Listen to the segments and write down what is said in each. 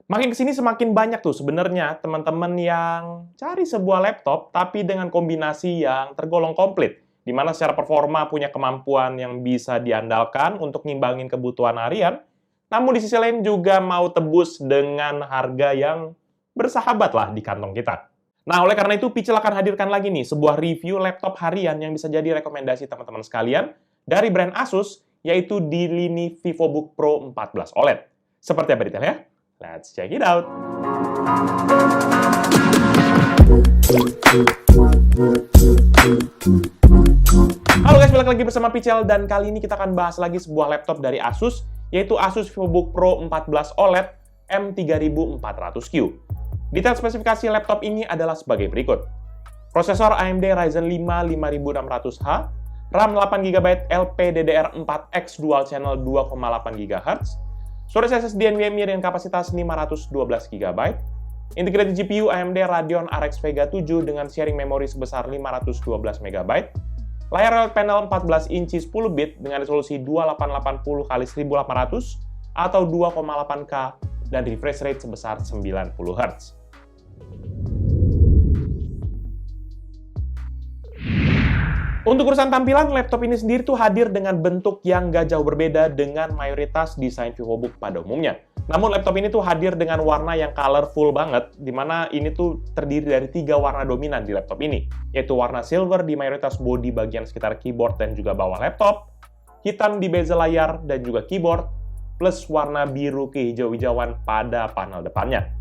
Makin kesini semakin banyak tuh sebenarnya teman-teman yang cari sebuah laptop tapi dengan kombinasi yang tergolong komplit, di mana secara performa punya kemampuan yang bisa diandalkan untuk ngimbangin kebutuhan harian, namun di sisi lain juga mau tebus dengan harga yang bersahabat lah di kantong kita. Nah, oleh karena itu, Picel akan hadirkan lagi nih sebuah review laptop harian yang bisa jadi rekomendasi teman-teman sekalian dari brand Asus, yaitu di lini VivoBook Pro 14 OLED. Seperti apa detailnya? Let's check it out! Halo guys, balik lagi bersama Picel, dan kali ini kita akan bahas lagi sebuah laptop dari Asus, yaitu Asus VivoBook Pro 14 OLED M3400Q. Detail spesifikasi laptop ini adalah sebagai berikut. Prosesor AMD Ryzen 5 5600H, RAM 8GB LPDDR4X Dual Channel 2,8 GHz, storage SSD NVMe dengan kapasitas 512GB, integrated GPU AMD Radeon RX Vega 7 dengan sharing memori sebesar 512MB, layar OLED panel 14 inci 10 bit dengan resolusi 2880x1800 atau 2,8K dan refresh rate sebesar 90Hz. Untuk urusan tampilan, laptop ini sendiri tuh hadir dengan bentuk yang gak jauh berbeda dengan mayoritas desain VivoBook pada umumnya. Namun laptop ini tuh hadir dengan warna yang colorful banget, di mana ini tuh terdiri dari 3 warna dominan di laptop ini, yaitu warna silver di mayoritas bodi bagian sekitar keyboard dan juga bawah laptop, hitam di bezel layar dan juga keyboard, plus warna biru kehijau-hijauan pada panel depannya.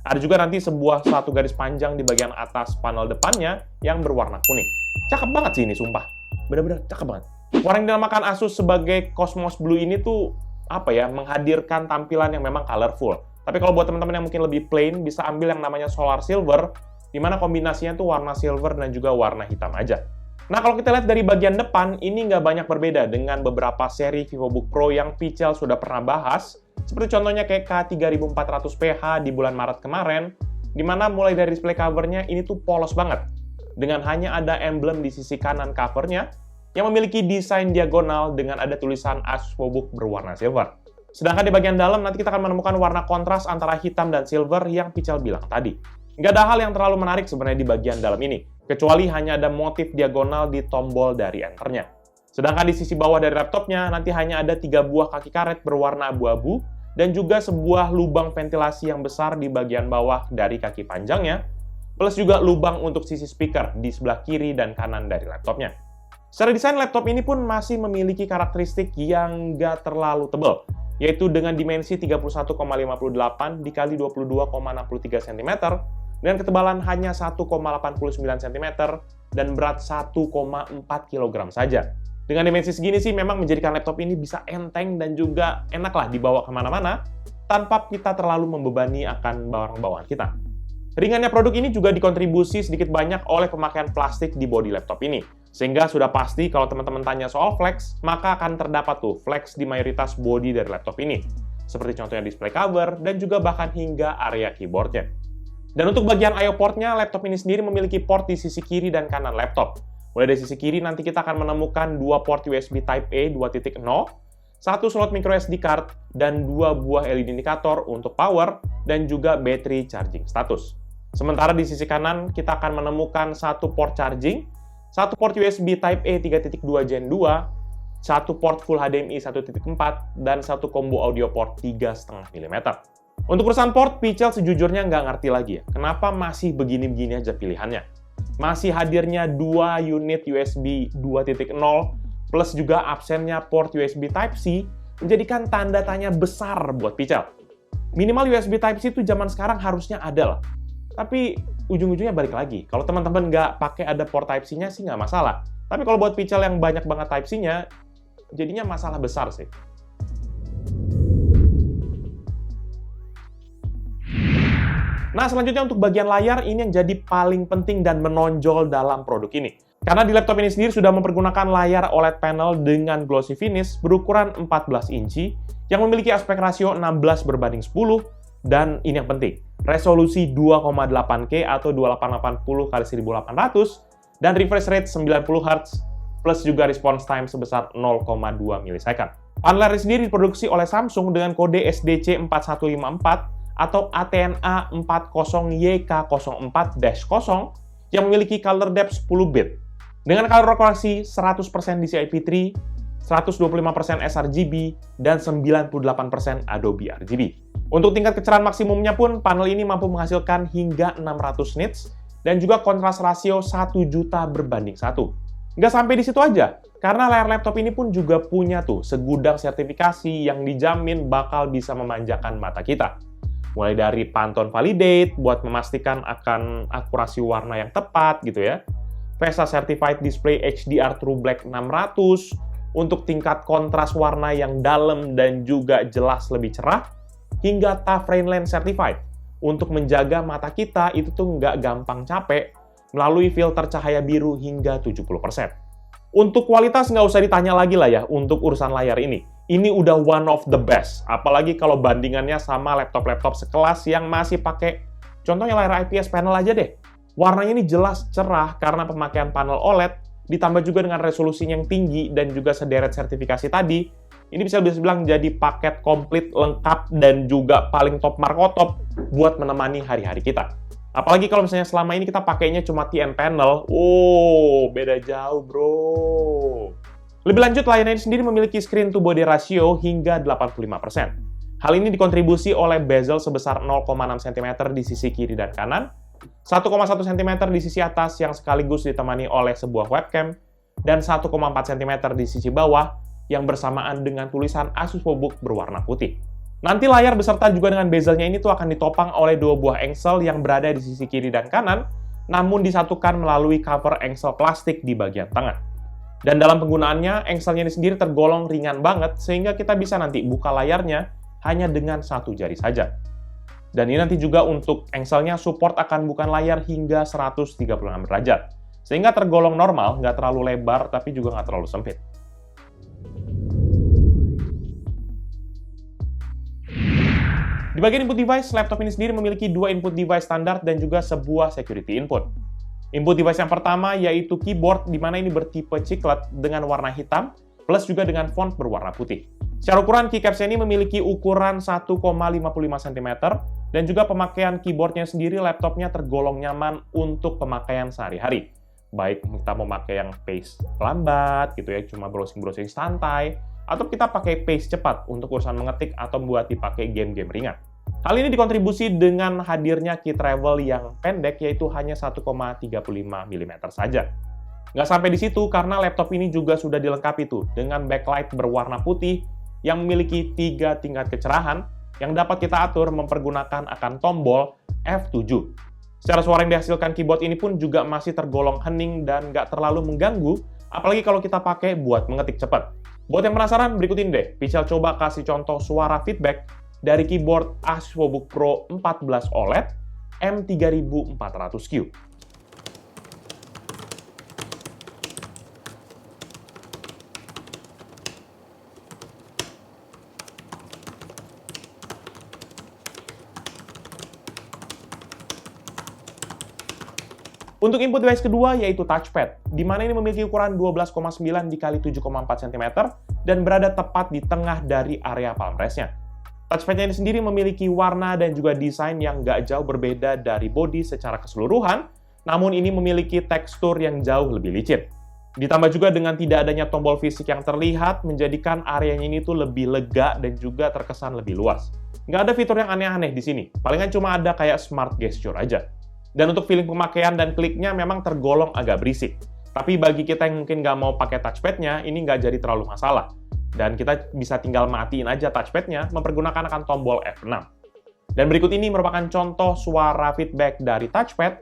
Ada juga nanti satu garis panjang di bagian atas panel depannya yang berwarna kuning. Cakep banget sih ini, sumpah. Bener-bener cakep banget. Warna yang dinamakan Asus sebagai Cosmos Blue ini tuh, menghadirkan tampilan yang memang colorful. Tapi kalau buat teman-teman yang mungkin lebih plain, bisa ambil yang namanya Solar Silver, di mana kombinasinya tuh warna silver dan juga warna hitam aja. Nah, kalau kita lihat dari bagian depan, ini nggak banyak berbeda dengan beberapa seri VivoBook Pro yang Picel sudah pernah bahas, seperti contohnya kayak K3400PH di bulan Maret kemarin, di mana mulai dari display covernya ini tuh polos banget, dengan hanya ada emblem di sisi kanan covernya, yang memiliki desain diagonal dengan ada tulisan Asus VivoBook berwarna silver. Sedangkan di bagian dalam, nanti kita akan menemukan warna kontras antara hitam dan silver yang Picel bilang tadi. Nggak ada hal yang terlalu menarik sebenarnya di bagian dalam ini, kecuali hanya ada motif diagonal di tombol dari enternya. Sedangkan di sisi bawah dari laptopnya, nanti hanya ada 3 buah kaki karet berwarna abu-abu, dan juga sebuah lubang ventilasi yang besar di bagian bawah dari kaki panjangnya, plus juga lubang untuk sisi speaker di sebelah kiri dan kanan dari laptopnya. Secara desain, laptop ini pun masih memiliki karakteristik yang nggak terlalu tebal, yaitu dengan dimensi 31,58 x 22,63 cm, dengan ketebalan hanya 1,89 cm, dan berat 1,4 kg saja. Dengan dimensi segini sih memang menjadikan laptop ini bisa enteng dan juga enaklah dibawa kemana-mana, tanpa kita terlalu membebani akan barang-bawaan kita. Ringannya produk ini juga dikontribusi sedikit banyak oleh pemakaian plastik di bodi laptop ini, sehingga sudah pasti kalau teman-teman tanya soal flex, maka akan terdapat tuh flex di mayoritas bodi dari laptop ini, seperti contohnya display cover dan juga bahkan hingga area keyboardnya. Dan untuk bagian I/O portnya, laptop ini sendiri memiliki port di sisi kiri dan kanan laptop. Mulai dari sisi kiri nanti kita akan menemukan 2 port USB Type-A 2.0, 1 slot microSD card, dan 2 buah LED indikator untuk power dan juga battery charging status. Sementara di sisi kanan kita akan menemukan 1 port charging, 1 port USB Type-A 3.2 Gen 2, 1 port Full HDMI 1.4, dan 1 combo audio port 3,5 mm. Untuk urusan port, Picel sejujurnya nggak ngerti lagi ya, kenapa masih begini-begini aja pilihannya. Masih hadirnya 2 unit USB 2.0, plus juga absennya port USB Type-C, menjadikan tanda tanya besar buat Picel. Minimal USB Type-C itu zaman sekarang harusnya ada lah. Tapi ujung-ujungnya balik lagi, kalau teman-teman nggak pakai ada port Type-C-nya sih nggak masalah. Tapi kalau buat Picel yang banyak banget Type-C-nya, jadinya masalah besar sih. Nah, selanjutnya untuk bagian layar, ini yang jadi paling penting dan menonjol dalam produk ini. Karena di laptop ini sendiri sudah mempergunakan layar OLED panel dengan glossy finish berukuran 14 inci, yang memiliki aspek rasio 16:10, dan ini yang penting, resolusi 2,8K atau 2880x1800, dan refresh rate 90Hz, plus juga response time sebesar 0,2 milisecond. Panel layar sendiri diproduksi oleh Samsung dengan kode SDC 4154, atau ATNA 40YK04-0 yang memiliki color depth 10 bit. Dengan color koreksi 100% DCI-P3, 125% sRGB, dan 98% Adobe RGB. Untuk tingkat kecerahan maksimumnya pun, panel ini mampu menghasilkan hingga 600 nits dan juga kontras rasio 1.000.000/1. Nggak sampai di situ aja, karena layar laptop ini pun juga punya tuh segudang sertifikasi yang dijamin bakal bisa memanjakan mata kita. Mulai dari Pantone Validate buat memastikan akan akurasi warna yang tepat gitu ya. VESA Certified Display HDR True Black 600 untuk tingkat kontras warna yang dalam dan juga jelas lebih cerah, hingga TUF Rainland Certified untuk menjaga mata kita itu tuh nggak gampang capek melalui filter cahaya biru hingga 70%. Untuk kualitas nggak usah ditanya lagi lah ya untuk urusan layar ini. Ini udah one of the best, apalagi kalau bandingannya sama laptop-laptop sekelas yang masih pakai, contohnya layar IPS panel aja deh. Warnanya ini jelas cerah karena pemakaian panel OLED, ditambah juga dengan resolusinya yang tinggi dan juga sederet sertifikasi tadi. Ini bisa dibilang jadi paket komplit lengkap dan juga paling top markotop buat menemani hari-hari kita. Apalagi kalau misalnya selama ini kita pakainya cuma TN panel, beda jauh bro. Lebih lanjut, layar ini sendiri memiliki screen to body ratio hingga 85%. Hal ini dikontribusi oleh bezel sebesar 0,6 cm di sisi kiri dan kanan, 1,1 cm di sisi atas yang sekaligus ditemani oleh sebuah webcam, dan 1,4 cm di sisi bawah yang bersamaan dengan tulisan Asus VivoBook berwarna putih. Nanti layar beserta juga dengan bezelnya ini tuh akan ditopang oleh dua buah engsel yang berada di sisi kiri dan kanan, namun disatukan melalui cover engsel plastik di bagian tengah. Dan dalam penggunaannya, engselnya ini sendiri tergolong ringan banget, sehingga kita bisa nanti buka layarnya hanya dengan satu jari saja. Dan ini nanti juga untuk engselnya support akan bukan layar hingga 136 derajat, sehingga tergolong normal, nggak terlalu lebar, tapi juga nggak terlalu sempit. Di bagian input device, laptop ini sendiri memiliki dua input device standar dan juga sebuah security input. Input device yang pertama yaitu keyboard, di mana ini bertipe chiclet dengan warna hitam, plus juga dengan font berwarna putih. Secara ukuran, keycaps ini memiliki ukuran 1,55 cm, dan juga pemakaian keyboardnya sendiri laptopnya tergolong nyaman untuk pemakaian sehari-hari. Baik kita mau pakai yang pace lambat, gitu ya, cuma browsing-browsing santai, atau kita pakai pace cepat untuk urusan mengetik atau buat dipakai game-game ringan. Hal ini dikontribusi dengan hadirnya key travel yang pendek, yaitu hanya 1,35 mm saja. Nggak sampai di situ, karena laptop ini juga sudah dilengkapi tuh dengan backlight berwarna putih yang memiliki 3 tingkat kecerahan yang dapat kita atur mempergunakan akan tombol F7. Secara suara yang dihasilkan keyboard ini pun juga masih tergolong hening dan nggak terlalu mengganggu, apalagi kalau kita pakai buat mengetik cepat. Buat yang penasaran, berikut ini deh, Pichel coba kasih contoh suara feedback dari keyboard Asus VivoBook Pro 14 OLED M3400Q. Untuk input device kedua yaitu touchpad, di mana ini memiliki ukuran 12,9 x 7,4 cm dan berada tepat di tengah dari area palm rest-nya. Touchpad-nya ini sendiri memiliki warna dan juga desain yang nggak jauh berbeda dari body secara keseluruhan, namun ini memiliki tekstur yang jauh lebih licin. Ditambah juga dengan tidak adanya tombol fisik yang terlihat, menjadikan areanya ini tuh lebih lega dan juga terkesan lebih luas. Nggak ada fitur yang aneh-aneh di sini, palingan cuma ada kayak smart gesture aja. Dan untuk feeling pemakaian dan kliknya memang tergolong agak berisik. Tapi bagi kita yang mungkin nggak mau pakai touchpad-nya, ini nggak jadi terlalu masalah. Dan kita bisa tinggal matiin aja touchpad-nya, mempergunakan akan tombol F6. Dan berikut ini merupakan contoh suara feedback dari touchpad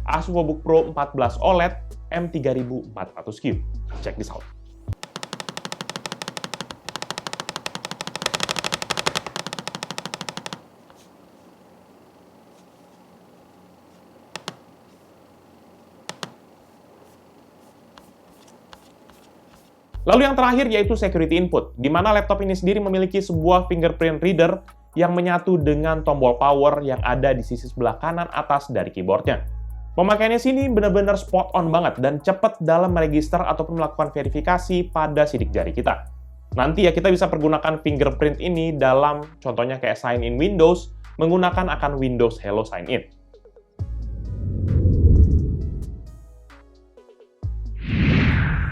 Asus VivoBook Pro 14 OLED M3400Q. Check this out. Lalu yang terakhir yaitu security input, di mana laptop ini sendiri memiliki sebuah fingerprint reader yang menyatu dengan tombol power yang ada di sisi sebelah kanan atas dari keyboardnya. Pemakaiannya sini benar-benar spot on banget dan cepat dalam meregister ataupun melakukan verifikasi pada sidik jari kita. Nanti ya kita bisa pergunakan fingerprint ini dalam contohnya kayak sign in Windows menggunakan akan Windows Hello Sign In.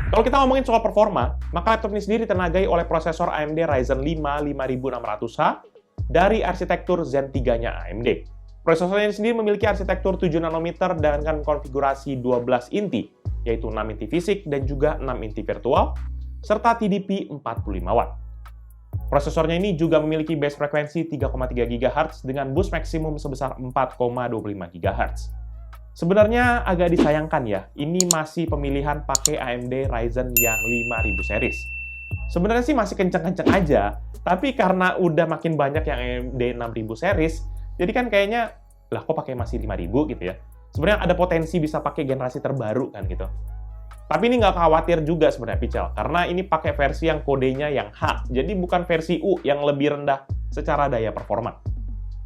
Kalau kita ngomongin soal performa, maka laptop ini sendiri ditenagai oleh prosesor AMD Ryzen 5 5600H dari arsitektur Zen 3-nya AMD. Prosesornya ini sendiri memiliki arsitektur 7 nanometer dengan konfigurasi 12 inti, yaitu 6 inti fisik dan juga 6 inti virtual, serta TDP 45 Watt. Prosesornya ini juga memiliki base frekuensi 3,3 GHz dengan boost maksimum sebesar 4,25 GHz. Sebenarnya agak disayangkan ya, ini masih pemilihan pakai AMD Ryzen yang 5000 series. Sebenarnya sih masih kenceng-kenceng aja, tapi karena udah makin banyak yang AMD 6000 series, jadi kan kayaknya, lah kok pakai masih 5000 gitu ya. Sebenarnya ada potensi bisa pakai generasi terbaru kan gitu. Tapi ini nggak khawatir juga sebenarnya Pichel, karena ini pakai versi yang kodenya yang H, jadi bukan versi U yang lebih rendah secara daya performa.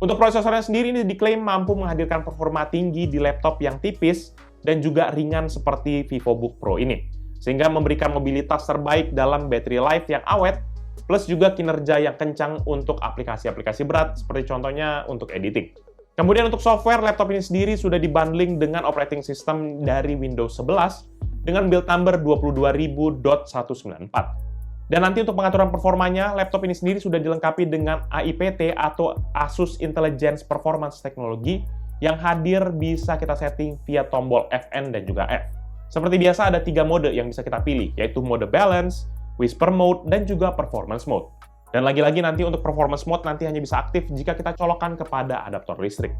Untuk prosesornya sendiri ini diklaim mampu menghadirkan performa tinggi di laptop yang tipis dan juga ringan seperti VivoBook Pro ini, sehingga memberikan mobilitas terbaik dalam battery life yang awet, plus juga kinerja yang kencang untuk aplikasi-aplikasi berat, seperti contohnya untuk editing. Kemudian untuk software, laptop ini sendiri sudah dibundling dengan operating system dari Windows 11 dengan build number 22000.194. Dan nanti untuk pengaturan performanya, laptop ini sendiri sudah dilengkapi dengan AIPT atau Asus Intelligence Performance Technology yang hadir bisa kita setting via tombol Fn dan juga F. Seperti biasa ada 3 mode yang bisa kita pilih, yaitu mode balance, whisper mode, dan juga performance mode. Dan lagi-lagi nanti untuk performance mode nanti hanya bisa aktif jika kita colokkan kepada adaptor listrik.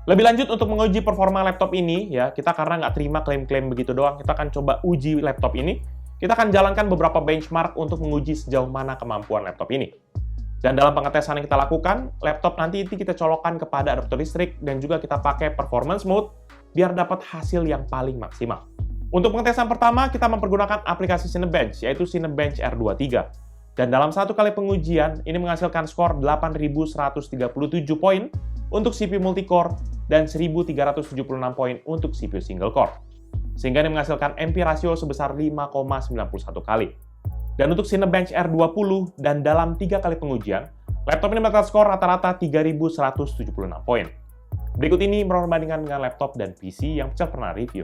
Lebih lanjut untuk menguji performa laptop ini, ya kita karena nggak terima klaim-klaim begitu doang, kita akan coba uji laptop ini. Kita akan jalankan beberapa benchmark untuk menguji sejauh mana kemampuan laptop ini. Dan dalam pengetesan yang kita lakukan, laptop nanti kita colokkan kepada adaptor listrik dan juga kita pakai performance mode biar dapat hasil yang paling maksimal. Untuk pengetesan pertama, kita mempergunakan aplikasi Cinebench, yaitu Cinebench R23. Dan dalam satu kali pengujian, ini menghasilkan skor 8.137 poin untuk CPU multicore dan 1.376 poin untuk CPU single core. Sehingga ini menghasilkan MP rasio sebesar 5,91 kali. Dan untuk Cinebench R20 dan dalam 3 kali pengujian, laptop ini mendapatkan skor rata-rata 3.176 poin. Berikut ini perbandingan dengan laptop dan PC yang Pichel pernah review.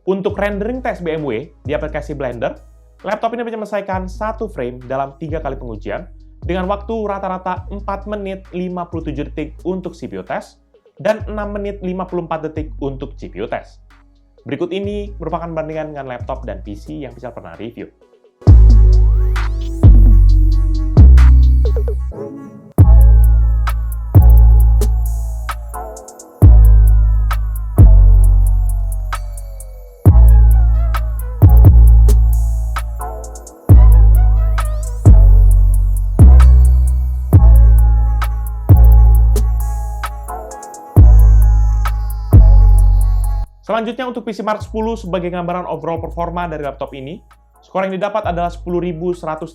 Untuk rendering test BMW di aplikasi Blender, laptop ini menyelesaikan 1 frame dalam 3 kali pengujian dengan waktu rata-rata 4 menit 57 detik untuk CPU test dan 6 menit 54 detik untuk GPU test. Berikut ini merupakan bandingan dengan laptop dan PC yang Pichel pernah review. Selanjutnya untuk PC Mark 10 sebagai gambaran overall performa dari laptop ini, skor yang didapat adalah 10.136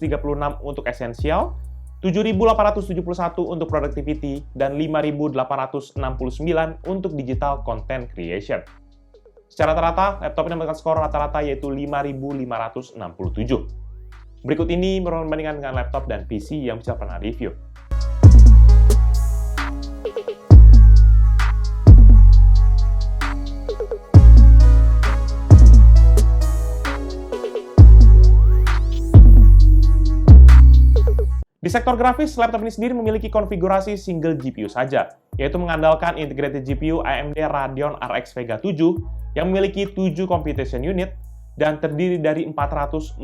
untuk Essential, 7.871 untuk Productivity, dan 5.869 untuk Digital Content Creation. Secara rata-rata, laptop ini mendapatkan skor rata-rata yaitu 5.567. Berikut ini perbandingan dengan laptop dan PC yang bisa pernah review. Di sektor grafis, laptop ini sendiri memiliki konfigurasi single GPU saja, yaitu mengandalkan integrated GPU AMD Radeon RX Vega 7 yang memiliki 7 computation unit dan terdiri dari 448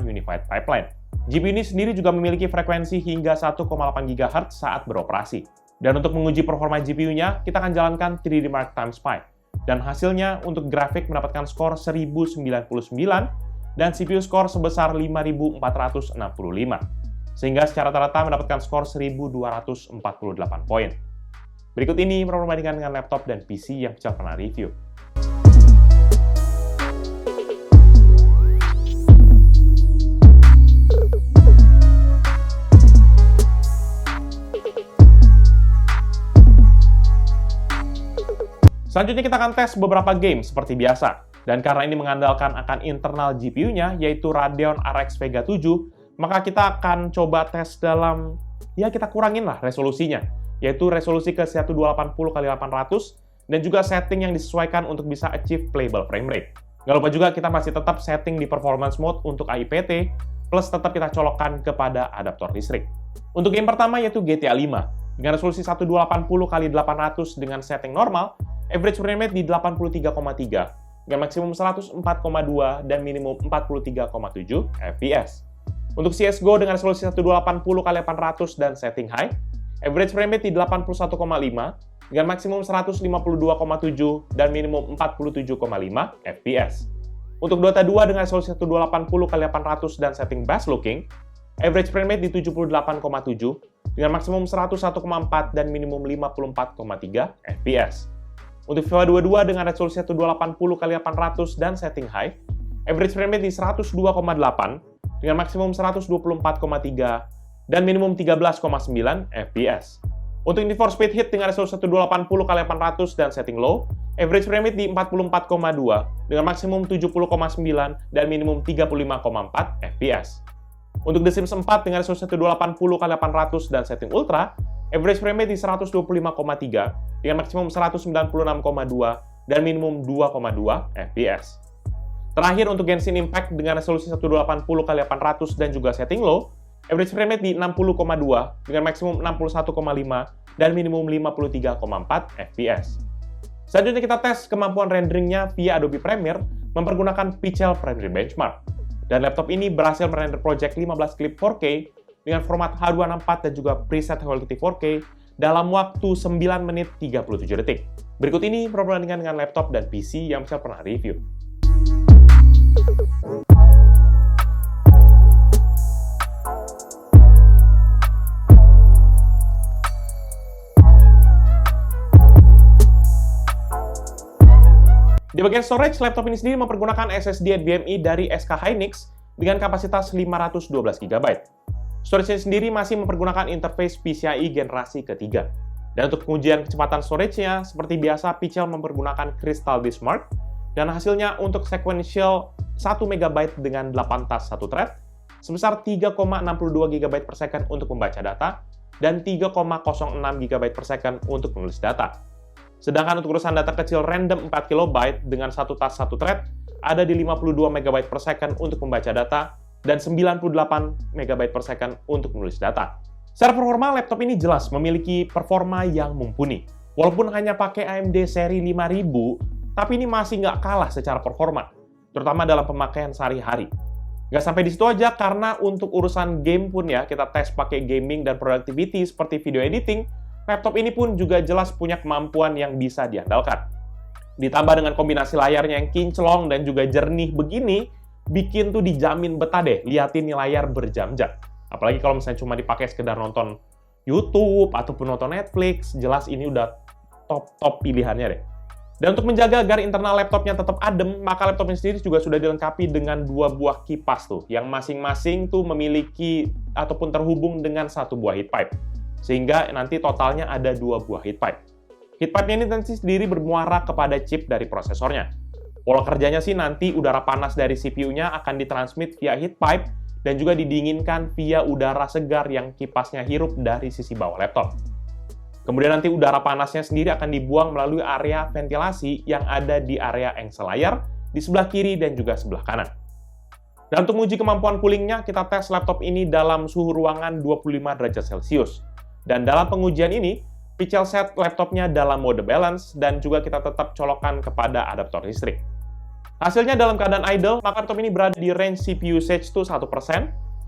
unified pipeline. GPU ini sendiri juga memiliki frekuensi hingga 1,8 GHz saat beroperasi. Dan untuk menguji performa GPU-nya, kita akan jalankan 3D Mark x Pi. Dan hasilnya untuk grafik mendapatkan skor 1099 dan CPU skor sebesar 5465. Sehingga secara rata-rata mendapatkan skor 1.248 poin. Berikut ini perbandingan dengan laptop dan PC yang Pichel pernah review. Selanjutnya kita akan tes beberapa game seperti biasa. Dan karena ini mengandalkan akan internal GPU-nya, yaitu Radeon RX Vega 7, maka kita akan coba tes dalam, ya kita kurangin lah resolusinya, yaitu resolusi ke 1280x800, dan juga setting yang disesuaikan untuk bisa achieve playable frame rate. Nggak lupa juga kita masih tetap setting di performance mode untuk AIPT, plus tetap kita colokkan kepada adaptor listrik. Untuk game pertama yaitu GTA 5, dengan resolusi 1280x800 dengan setting normal, average frame rate di 83,3, dengan maksimum 104,2 dan minimum 43,7 fps. Untuk CSGO dengan resolusi 1280x800 dan setting high, average frame rate di 81,5, dengan maksimum 152,7 dan minimum 47,5 fps. Untuk Dota 2 dengan resolusi 1280x800 dan setting best looking, average frame rate di 78,7, dengan maksimum 101,4 dan minimum 54,3 fps. Untuk FIFA 22 dengan resolusi 1280x800 dan setting high, average frame rate di 102,8 dengan maksimum 124,3 dan minimum 13,9 fps. Untuk Need for Speed Heat dengan resolusi 1280x800 dan setting low, average frame rate di 44,2 dengan maksimum 70,9 dan minimum 35,4 fps. Untuk The Sims 4 dengan resolusi 1280x800 dan setting ultra, average frame rate di 125,3 dengan maksimum 196,2 dan minimum 2,2 fps. Terakhir untuk Genshin Impact dengan resolusi 1280x800 dan juga setting low, average frame rate di 60,2 dengan maksimum 61,5 dan minimum 53,4 fps. Selanjutnya kita tes kemampuan renderingnya via Adobe Premiere mempergunakan Pixel Render Benchmark. Dan laptop ini berhasil merender project 15 klip 4K dengan format H264 dan juga preset Quality 4K dalam waktu 9 menit 37 detik. Berikut ini perbandingan dengan laptop dan PC yang saya pernah review. Di bagian storage, laptop ini sendiri mempergunakan SSD NVMe dari SK Hynix dengan kapasitas 512 GB. Storage ini sendiri masih mempergunakan interface PCIe generasi ketiga. Dan untuk pengujian kecepatan storage-nya, seperti biasa, Pixel mempergunakan Crystal Disk Mark, dan hasilnya untuk sequential 1 MB dengan 8 tas 1 thread, sebesar 3,62 GB per second untuk membaca data, dan 3,06 GB per second untuk menulis data. Sedangkan untuk urusan data kecil random 4 KB dengan 1 tas 1 thread, ada di 52 MB per second untuk membaca data, dan 98 MB per second untuk menulis data. Secara performa, laptop ini jelas memiliki performa yang mumpuni. Walaupun hanya pakai AMD seri 5000, tapi ini masih nggak kalah secara performa, terutama dalam pemakaian sehari-hari. Nggak sampai di situ aja, karena untuk urusan game pun ya, kita tes pakai gaming dan productivity seperti video editing, laptop ini pun juga jelas punya kemampuan yang bisa diandalkan. Ditambah dengan kombinasi layarnya yang kinclong dan juga jernih begini, bikin tuh dijamin betah deh liatin nih layar berjam-jam. Apalagi kalau misalnya cuma dipakai sekedar nonton YouTube ataupun nonton Netflix, jelas ini udah top pilihannya deh. Dan untuk menjaga agar internal laptopnya tetap adem, maka laptop ini sendiri juga sudah dilengkapi dengan 2 buah kipas tuh, yang masing-masing tuh memiliki ataupun terhubung dengan 1 buah heat pipe. Sehingga nanti totalnya ada 2 buah heat pipe. Heat pipe-nya ini nanti sendiri bermuara kepada chip dari prosesornya. Pola kerjanya sih nanti udara panas dari CPU-nya akan ditransmit via heat pipe dan juga didinginkan via udara segar yang kipasnya hirup dari sisi bawah laptop. Kemudian nanti udara panasnya sendiri akan dibuang melalui area ventilasi yang ada di area engsel layar, di sebelah kiri dan juga sebelah kanan. Dan untuk menguji kemampuan coolingnya, kita tes laptop ini dalam suhu ruangan 25 derajat Celcius. Dan dalam pengujian ini, Pixel set laptopnya dalam mode balance dan juga kita tetap colokkan kepada adaptor listrik. Hasilnya dalam keadaan idle, maka laptop ini berada di range CPU usage to 1%,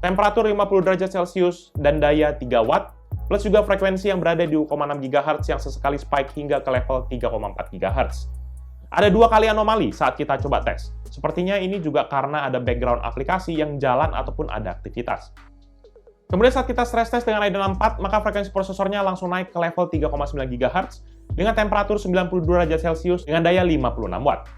temperatur 50 derajat Celcius, dan daya 3 Watt, plus juga frekuensi yang berada di 2,6 GHz yang sesekali spike hingga ke level 3,4 GHz. Ada 2 kali anomali saat kita coba tes. Sepertinya ini juga karena ada background aplikasi yang jalan ataupun ada aktivitas. Kemudian saat kita stress test dengan Radeon 4, maka frekuensi prosesornya langsung naik ke level 3,9 GHz dengan temperatur 92 derajat Celcius dengan daya 56 Watt.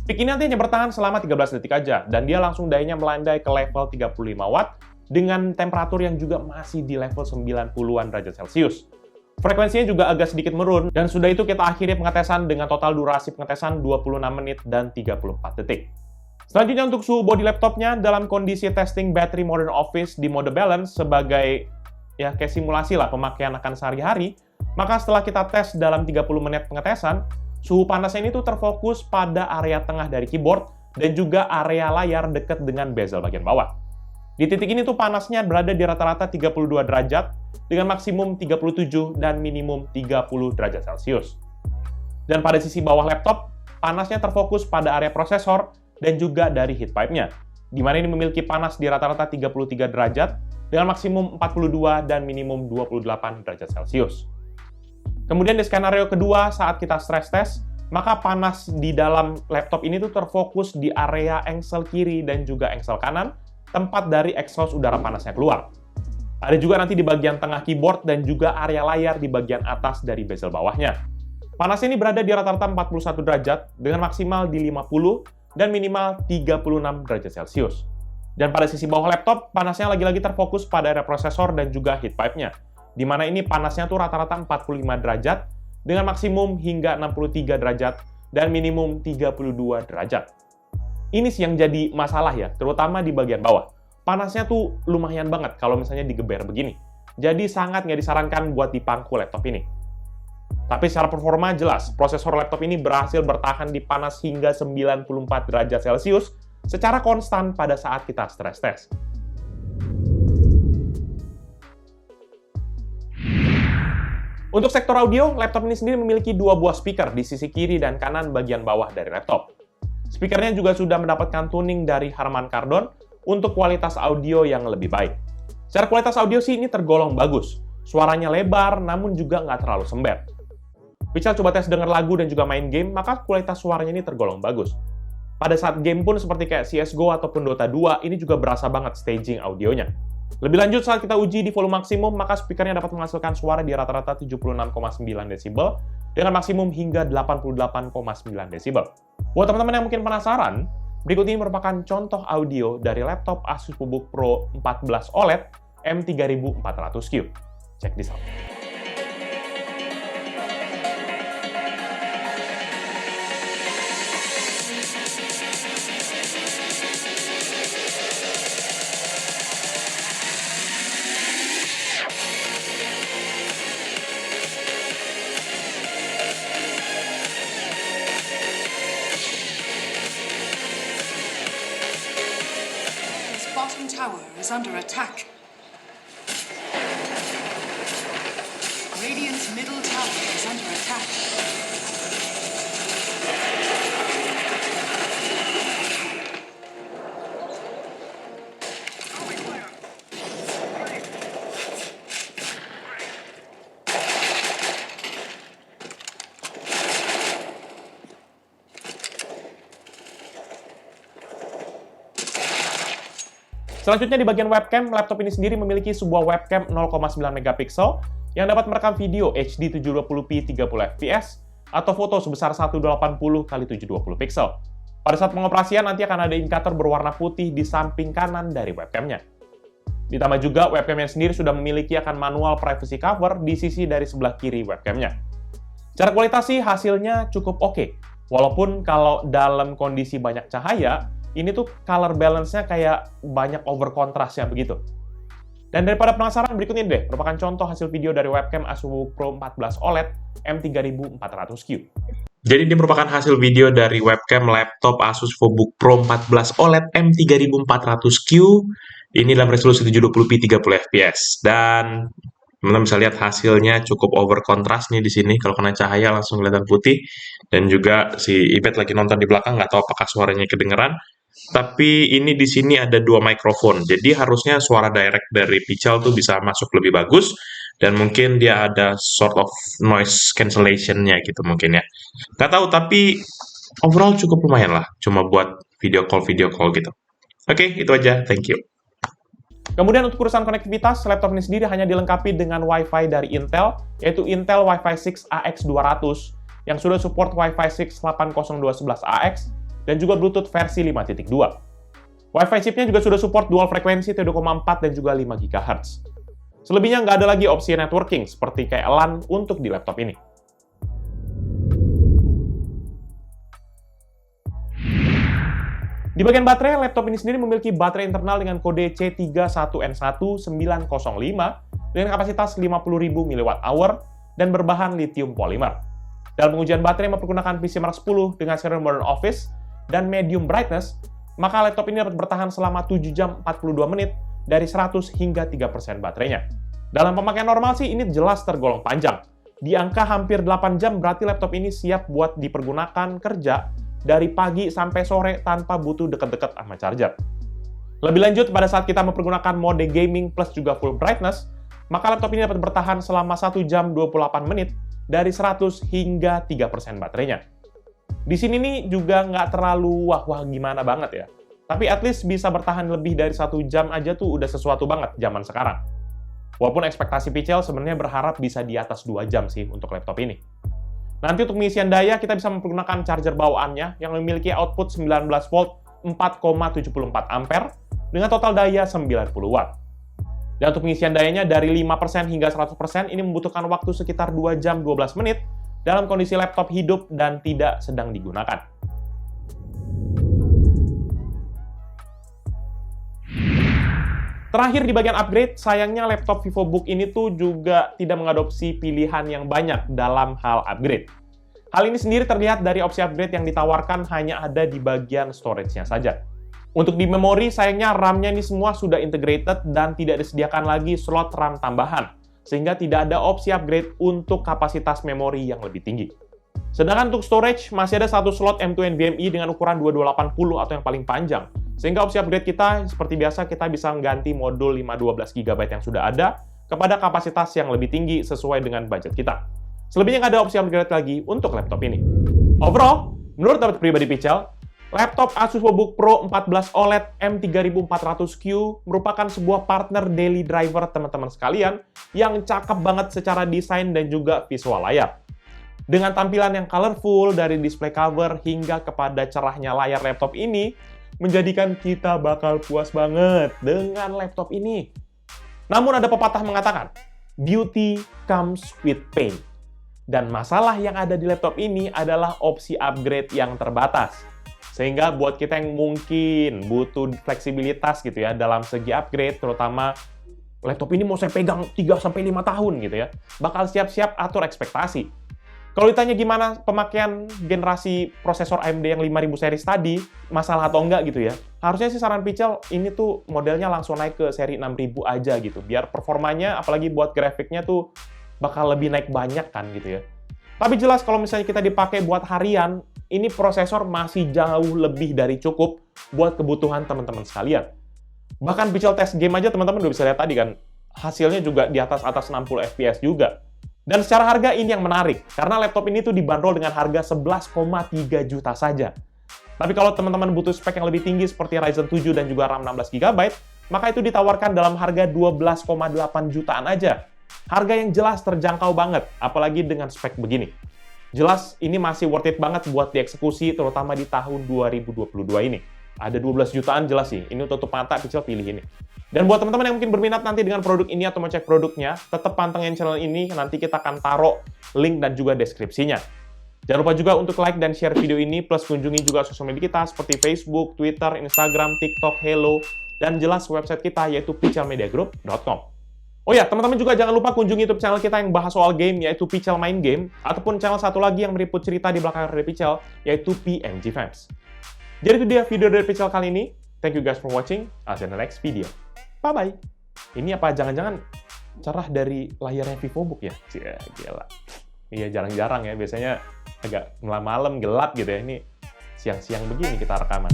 Peak ini nanti hanya bertahan selama 13 detik aja, dan dia langsung dayanya melandai ke level 35 Watt dengan temperatur yang juga masih di level 90-an derajat Celcius. Frekuensinya juga agak sedikit menurun, dan sudah itu kita akhiri pengetesan dengan total durasi pengetesan 26 menit dan 34 detik. Selanjutnya untuk suhu bodi laptopnya dalam kondisi testing battery modern office di mode balance sebagai ya kayak simulasi lah pemakaian akan sehari-hari, maka setelah kita tes dalam 30 menit pengetesan, suhu panasnya ini tuh terfokus pada area tengah dari keyboard dan juga area layar dekat dengan bezel bagian bawah. Di titik ini tuh panasnya berada di rata-rata 32 derajat dengan maksimum 37 dan minimum 30 derajat Celcius. Dan pada sisi bawah laptop, panasnya terfokus pada area prosesor dan juga dari heat pipe-nya, di mana ini memiliki panas di rata-rata 33 derajat dengan maksimum 42 dan minimum 28 derajat Celcius. Kemudian di skenario kedua saat kita stress test, maka panas di dalam laptop ini tuh terfokus di area engsel kiri dan juga engsel kanan, tempat dari exhaust udara panasnya keluar. Ada juga nanti di bagian tengah keyboard dan juga area layar di bagian atas dari bezel bawahnya. Panasnya ini berada di rata-rata 41 derajat dengan maksimal di 50 dan minimal 36 derajat Celcius. Dan pada sisi bawah laptop, panasnya lagi-lagi terfokus pada area prosesor dan juga heat pipe-nya, di mana ini panasnya tuh rata-rata 45 derajat dengan maksimum hingga 63 derajat dan minimum 32 derajat. Ini sih yang jadi masalah ya, terutama di bagian bawah. Panasnya tuh lumayan banget kalau misalnya digeber begini. Jadi sangat nggak disarankan buat dipangku laptop ini. Tapi secara performa jelas, prosesor laptop ini berhasil bertahan di panas hingga 94 derajat Celcius secara konstan pada saat kita stress test. Untuk sektor audio, laptop ini sendiri memiliki dua buah speaker di sisi kiri dan kanan bagian bawah dari laptop. Speakernya juga sudah mendapatkan tuning dari Harman Kardon untuk kualitas audio yang lebih baik. Secara kualitas audio sih ini tergolong bagus. Suaranya lebar, namun juga nggak terlalu sember. Pical coba tes denger lagu dan juga main game, maka kualitas suaranya ini tergolong bagus. Pada saat game pun seperti kayak CSGO ataupun Dota 2, ini juga berasa banget staging audionya. Lebih lanjut saat kita uji di volume maksimum, maka speakernya dapat menghasilkan suara di rata-rata 76,9 desibel dengan maksimum hingga 88,9 desibel. Buat teman-teman yang mungkin penasaran, berikut ini merupakan contoh audio dari laptop Asus VivoBook Pro 14 OLED M3400Q. Check this out. Bottom tower is under attack. Radiant's middle tower is under attack. Selanjutnya di bagian webcam, laptop ini sendiri memiliki sebuah webcam 0,9 megapiksel yang dapat merekam video HD 720p 30 fps atau foto sebesar 1080x720 pixel. Pada saat pengoperasian nanti akan ada indikator berwarna putih di samping kanan dari webcamnya. Ditambah juga webcamnya sendiri sudah memiliki akan manual privacy cover di sisi dari sebelah kiri webcamnya. Secara kualitas sih hasilnya cukup oke. Walaupun kalau dalam kondisi banyak cahaya, ini tuh color balance-nya kayak banyak over kontrasnya begitu. Dan daripada penasaran, berikut ini deh merupakan contoh hasil video dari webcam Asus VivoBook Pro 14 OLED M3400Q. Jadi ini merupakan hasil video dari webcam laptop Asus VivoBook Pro 14 OLED M3400Q. Ini dalam resolusi 720p 30 fps. Dan teman-teman bisa lihat hasilnya cukup over kontras nih di sini. Kalau kena cahaya langsung kelihatan putih. Dan juga si Ibet lagi nonton di belakang, nggak tahu apakah suaranya kedengeran. Tapi ini di sini ada dua mikrofon, jadi harusnya suara direct dari Pical tuh bisa masuk lebih bagus, dan mungkin dia ada sort of noise cancellation-nya gitu mungkin ya. Nggak tahu, tapi overall cukup lumayan lah, cuma buat video call gitu. Oke, itu aja, thank you. Kemudian untuk urusan konektivitas, laptop ini sendiri hanya dilengkapi dengan Wi-Fi dari Intel, yaitu Intel Wi-Fi 6 AX200, yang sudah support Wi-Fi 6 802.11ax, dan juga Bluetooth versi 5.2. Wi-Fi chipnya juga sudah support dual frekuensi 3,4 dan juga 5 GHz. Selebihnya nggak ada lagi opsi networking seperti kayak LAN untuk di laptop ini. Di bagian baterai, laptop ini sendiri memiliki baterai internal dengan kode C31N1905 dengan kapasitas 50.000 mAh dan berbahan lithium polymer. Dalam pengujian baterai mempergunakan PCMark 10 dengan seri Modern Office dan medium brightness, maka laptop ini dapat bertahan selama 7 jam 42 menit dari 100 hingga 3% baterainya. Dalam pemakaian normal sih ini jelas tergolong panjang. Di angka hampir 8 jam berarti laptop ini siap buat dipergunakan kerja dari pagi sampai sore tanpa butuh deket-deket sama charger. Lebih lanjut, pada saat kita mempergunakan mode gaming plus juga full brightness, maka laptop ini dapat bertahan selama 1 jam 28 menit dari 100 hingga 3% baterainya. Di sini nih juga nggak terlalu wah-wah gimana banget ya. Tapi at least bisa bertahan lebih dari 1 jam aja tuh udah sesuatu banget zaman sekarang. Walaupun ekspektasi Pichel sebenarnya berharap bisa di atas 2 jam sih untuk laptop ini. Nanti untuk pengisian daya, kita bisa menggunakan charger bawaannya yang memiliki output 19 volt 4,74 ampere dengan total daya 90 watt. Dan untuk pengisian dayanya dari 5% hingga 100% ini membutuhkan waktu sekitar 2 jam 12 menit dalam kondisi laptop hidup dan tidak sedang digunakan. Terakhir di bagian upgrade, sayangnya laptop VivoBook ini tuh juga tidak mengadopsi pilihan yang banyak dalam hal upgrade. Hal ini sendiri terlihat dari opsi upgrade yang ditawarkan hanya ada di bagian storage-nya saja. Untuk di memori, sayangnya RAM-nya ini semua sudah integrated dan tidak disediakan lagi slot RAM tambahan, sehingga tidak ada opsi upgrade untuk kapasitas memori yang lebih tinggi. Sedangkan untuk storage, masih ada satu slot M2 NVMe dengan ukuran 2280 atau yang paling panjang. Sehingga opsi upgrade kita, seperti biasa, kita bisa mengganti modul 512 GB yang sudah ada kepada kapasitas yang lebih tinggi sesuai dengan budget kita. Selebihnya nggak ada opsi upgrade lagi untuk laptop ini. Overall, menurut pendapat pribadi Pichel, laptop Asus VivoBook Pro 14 OLED M3400Q merupakan sebuah partner daily driver teman-teman sekalian yang cakep banget secara desain dan juga visual layar. Dengan tampilan yang colorful dari display cover hingga kepada cerahnya layar laptop ini, menjadikan kita bakal puas banget dengan laptop ini. Namun ada pepatah mengatakan, beauty comes with pain. Dan masalah yang ada di laptop ini adalah opsi upgrade yang terbatas. Sehingga buat kita yang mungkin butuh fleksibilitas gitu ya dalam segi upgrade, terutama laptop ini mau saya pegang 3-5 tahun gitu ya, bakal siap-siap atur ekspektasi. Kalau ditanya gimana pemakaian generasi prosesor AMD yang 5000 series tadi, masalah atau enggak gitu ya, harusnya sih saran Pichel ini tuh modelnya langsung naik ke seri 6000 aja gitu, biar performanya, apalagi buat grafiknya tuh bakal lebih naik banyak kan gitu ya. Tapi jelas kalau misalnya kita dipakai buat harian, ini prosesor masih jauh lebih dari cukup buat kebutuhan teman-teman sekalian. Bahkan Pichel tes game aja teman-teman udah bisa lihat tadi kan, hasilnya juga di atas 60 FPS juga. Dan secara harga ini yang menarik, karena laptop ini tuh dibanderol dengan harga 11,3 juta saja. Tapi kalau teman-teman butuh spek yang lebih tinggi seperti Ryzen 7 dan juga RAM 16 GB, maka itu ditawarkan dalam harga 12,8 jutaan aja. Harga yang jelas terjangkau banget, apalagi dengan spek begini. Jelas ini masih worth it banget buat dieksekusi, terutama di tahun 2022 ini. Ada 12 jutaan jelas sih, ini tutup mata Pichel pilih ini. Dan buat teman-teman yang mungkin berminat nanti dengan produk ini atau mau cek produknya, tetap pantengin channel ini, nanti kita akan taruh link dan juga deskripsinya. Jangan lupa juga untuk like dan share video ini, plus kunjungi juga sosial media kita seperti Facebook, Twitter, Instagram, TikTok, Hello, dan jelas website kita yaitu pichelmediagroup.com. Oh ya, teman-teman juga jangan lupa kunjungi YouTube channel kita yang bahas soal game, yaitu Pichel Main Game, ataupun channel satu lagi yang meliput cerita di belakang dari Pichel, yaitu PMG Fans. Jadi itu dia video dari Pichel kali ini. Thank you guys for watching. I'll see you in the next video. Bye-bye. Ini apa jangan-jangan cerah dari layarnya VivoBook ya? Cia, gila. Iya, jarang-jarang ya. Biasanya agak malam gelap gitu ya. Ini siang-siang begini kita rekaman.